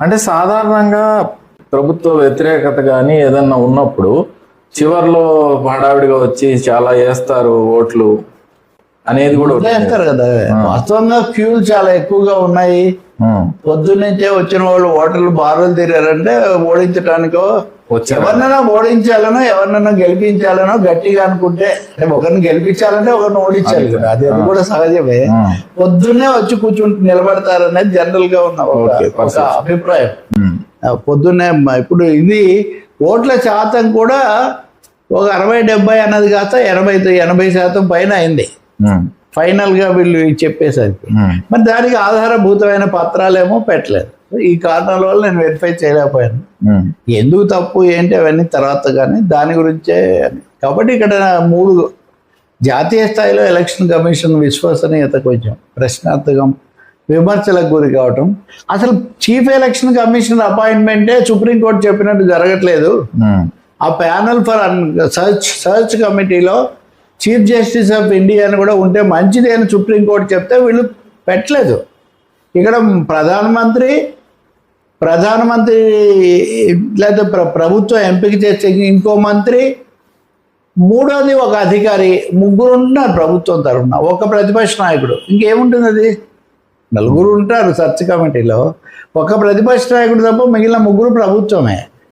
అంటే సాధారణంగా ప్రభుత్వ వ్యతిరేకత కానీ ఏదన్నా ఉన్నప్పుడు చివర్లో హడావిడిగా వచ్చి చాలా వేస్తారు ఓట్లు అనేది కూడా చేస్తారు కదా. వాస్తవంగా క్యూలు చాలా ఎక్కువగా ఉన్నాయి. పొద్దున్నుంచే వచ్చిన వాళ్ళు ఓటర్లు బారులు తిరారంటే ఓడించడానికో ఎవరినైనా ఓడించాలనో ఎవరినైనా గెలిపించాలనో గట్టిగా అనుకుంటే, ఒకరిని గెలిపించాలంటే ఒకరిని ఓడించాలి కదా, అది కూడా సహజమే. పొద్దున్నే వచ్చి కూర్చుంటూ నిలబడతారనేది జనరల్ గా ఉన్న ఒక అభిప్రాయం. పొద్దున్నే ఇప్పుడు ఇది ఓట్ల శాతం కూడా ఒక 60-70 అన్నది కాస్త 80% పైన అయింది ఫైనల్ గా వీళ్ళు చెప్పేసరికి. మరి దానికి ఆధారభూతమైన పత్రాలేమో పెట్టలేదు. ఈ కారణాల వల్ల నేను వెరిఫై చేయలేకపోయాను. ఎందుకు తప్పు ఏంటి అవన్నీ తర్వాత, కానీ దాని గురించే. కాబట్టి ఇక్కడ 3 జాతీయ స్థాయిలో ఎలక్షన్ కమిషన్ విశ్వసనీయత కొంచెం ప్రశ్నార్థకం, విమర్శలకు గురి కావటం. అసలు చీఫ్ ఎలక్షన్ కమిషనర్ అపాయింట్మెంటే సుప్రీంకోర్టు చెప్పినట్టు జరగట్లేదు. ఆ ప్యానల్ ఫర్ సర్చ్ కమిటీలో చీఫ్ జస్టిస్ ఆఫ్ ఇండియా అని కూడా ఉంటే మంచిది అని సుప్రీంకోర్టు చెప్తే వీళ్ళు పెట్టలేదు. ఇక్కడ ప్రధానమంత్రి లేదా ప్రభుత్వం ఎంపిక చేసే ఇంకో మంత్రి, మూడోది ఒక అధికారి, 3 ఉంటున్నారు ప్రభుత్వం తరఫున, ఒక ప్రతిపక్ష నాయకుడు. ఇంకేముంటుంది అది? 4 ఉంటారు సర్చ్ కమిటీలో, ఒక ప్రతిపక్ష నాయకుడు తప్ప మిగిలిన 3 ప్రభుత్వమే.